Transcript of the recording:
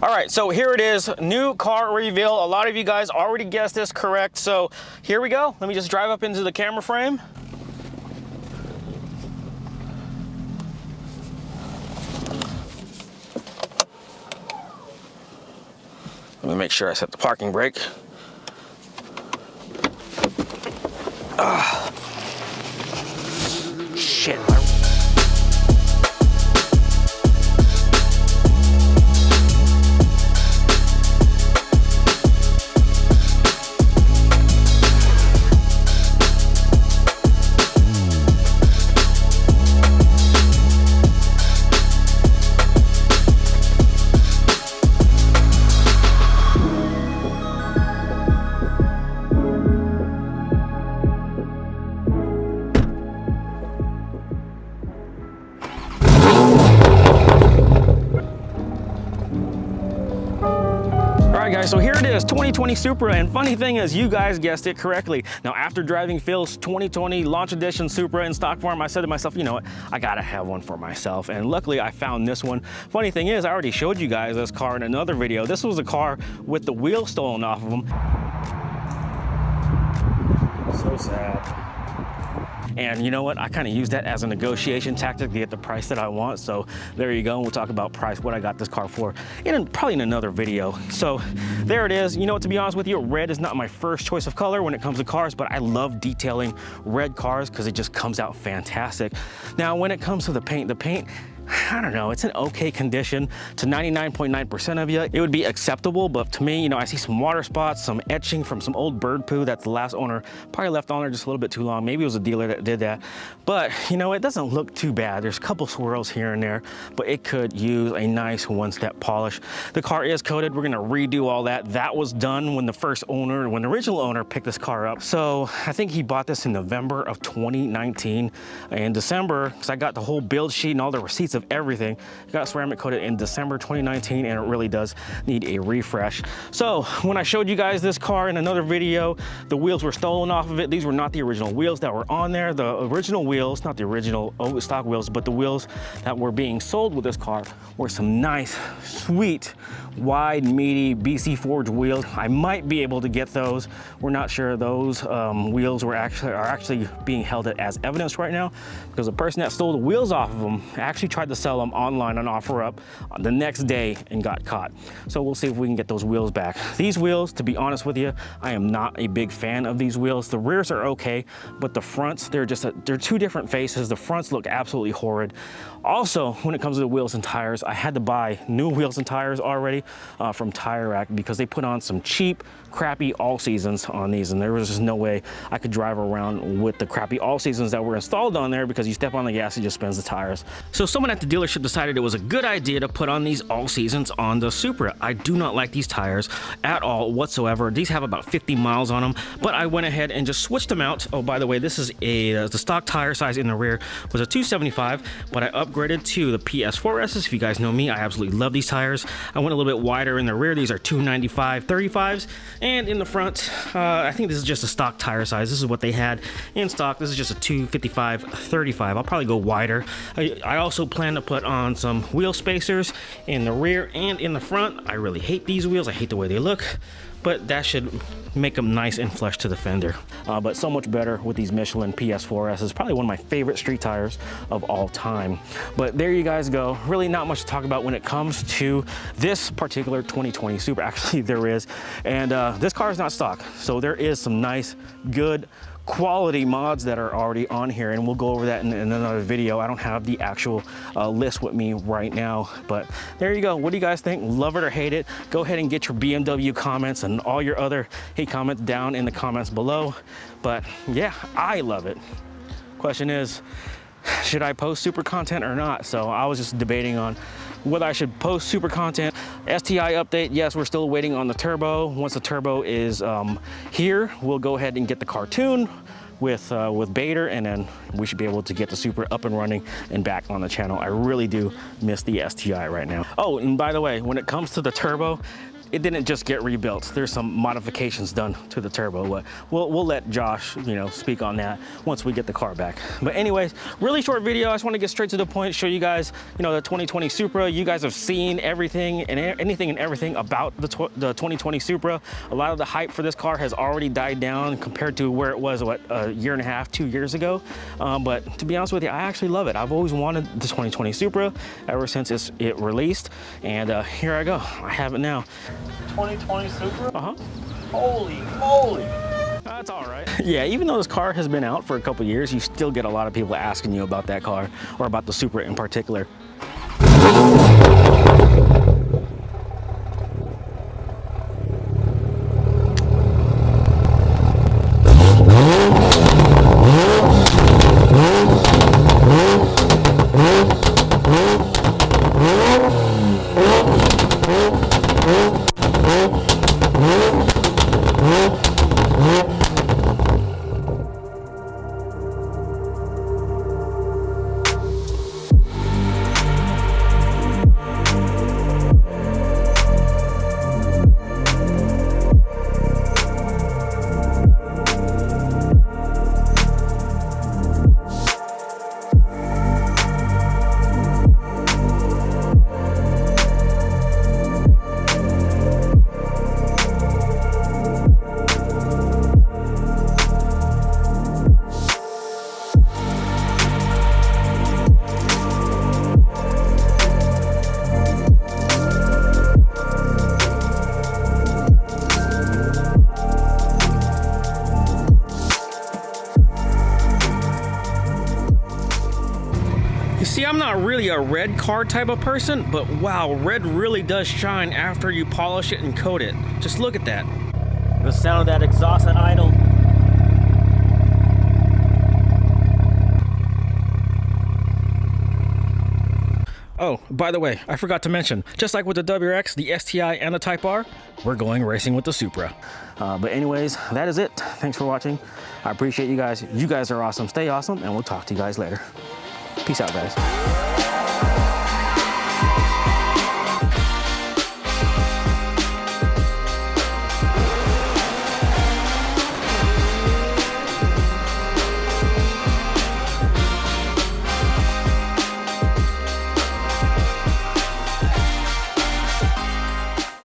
All right, so here it is, new car reveal. A lot of you guys already guessed this correct, so here we go. Let me just drive up into the camera frame. Let me make sure I set the parking brake. Shit. Guys, so here it is, 2020 Supra, and funny thing is, you guys guessed it correctly. Now, after driving Phil's 2020 Launch Edition Supra in stock form, I said to myself, you know what, I gotta have one for myself, and luckily I found this one. Funny thing is, I already showed you guys this car in another video. This was a car with the wheel stolen off of them. So sad. And you know what? I kind of use that as a negotiation tactic to get the price that I want. So there you go. And we'll talk about price, what I got this car for, probably in another video. So there it is. You know what, to be honest with you, red is not my first choice of color when it comes to cars, but I love detailing red cars because it just comes out fantastic. Now, when it comes to the paint, I don't know, it's an okay condition. To 99.9% of you, it would be acceptable, but to me, you know, I see some water spots, some etching from some old bird poo that the last owner probably left on there just a little bit too long. Maybe it was a dealer that did that, but you know, it doesn't look too bad. There's a couple swirls here and there, but it could use a nice one-step polish. The car is coated. We're gonna redo all that. That was done when the original owner picked this car up. So I think he bought this in November of 2019. In December, because I got the whole build sheet and all the receipts of everything, got ceramic coated in December 2019, and it really does need a refresh. So when I showed you guys this car in another video, the wheels were stolen off of it. These were not the original wheels that were on there. The original wheels, not the original stock wheels, but the wheels that were being sold with this car were some nice, sweet, wide, meaty BC Forge wheels. I might be able to get those. We're not sure. Those wheels are actually being held as evidence right now, because the person that stole the wheels off of them actually tried to sell them online on OfferUp the next day and got caught. So we'll see if we can get those wheels back. These wheels, to be honest with you, I am not a big fan of these wheels. The rears are okay, but the fronts, they're two different faces. The fronts look absolutely horrid. Also, when it comes to the wheels and tires, I had to buy new wheels and tires already from Tire Rack, because they put on some cheap, crappy all seasons on these, and there was just no way I could drive around with the crappy all seasons that were installed on there, because you step on the gas, it just spins the tires. So someone at the dealership decided it was a good idea to put on these all seasons on the Supra. I do not like these tires at all whatsoever. These have about 50 miles on them, but I went ahead and just switched them out. Oh, by the way, this is the stock tire size in the rear was a 275, but I upgraded to the PS4Ss. If you guys know me, I absolutely love these tires. I went a little bit wider in the rear. These are 295 35s, and in the front, I think this is just a stock tire size. This is what they had in stock. This is just a 255 35. I'll probably go wider. I also plan to put on some wheel spacers in the rear and in the front. I really hate these wheels. I hate the way they look, but that should make them nice and flush to the fender. But so much better with these Michelin PS4S. It's probably one of my favorite street tires of all time. But there you guys go. Really not much to talk about when it comes to this particular 2020 Supra. Actually, there is. And this car is not stock, so there is some nice, good, quality mods that are already on here, and we'll go over that in another video. I don't have the actual list with me right now, but there you go. What do you guys think? Love it or hate it? Go ahead and get your BMW comments and all your other hate comments down in the comments below. But yeah, I love it. Question is, should I post Supra content or not? So I was just debating on whether I should post Supra content. STI update, yes, we're still waiting on the turbo. Once the turbo is here, we'll go ahead and get the car tuned with Bader, and then we should be able to get the Supra up and running and back on the channel. I really do miss the STI right now. Oh, and by the way, when it comes to the turbo, it didn't just get rebuilt. There's some modifications done to the turbo, but we'll let Josh, you know, speak on that once we get the car back. But anyways, really short video. I just want to get straight to the point, show you guys, you know, the 2020 Supra. You guys have seen everything and anything and everything about the 2020 Supra. A lot of the hype for this car has already died down compared to where it was, what, a year and a half, 2 years ago. But to be honest with you, I actually love it. I've always wanted the 2020 Supra ever since it released, and here I go. I have it now. 2020 Supra? Uh-huh. Holy moly. That's all right. Yeah, even though this car has been out for a couple years, you still get a lot of people asking you about that car, or about the Supra in particular. See, I'm not really a red car type of person, but wow, red really does shine after you polish it and coat it. Just look at that. The sound of that exhaust at idle. Oh, by the way, I forgot to mention, just like with the WRX, the STI, and the Type R, we're going racing with the Supra. But anyways, that is it. Thanks for watching. I appreciate you guys. You guys are awesome. Stay awesome, and we'll talk to you guys later. Peace out, guys.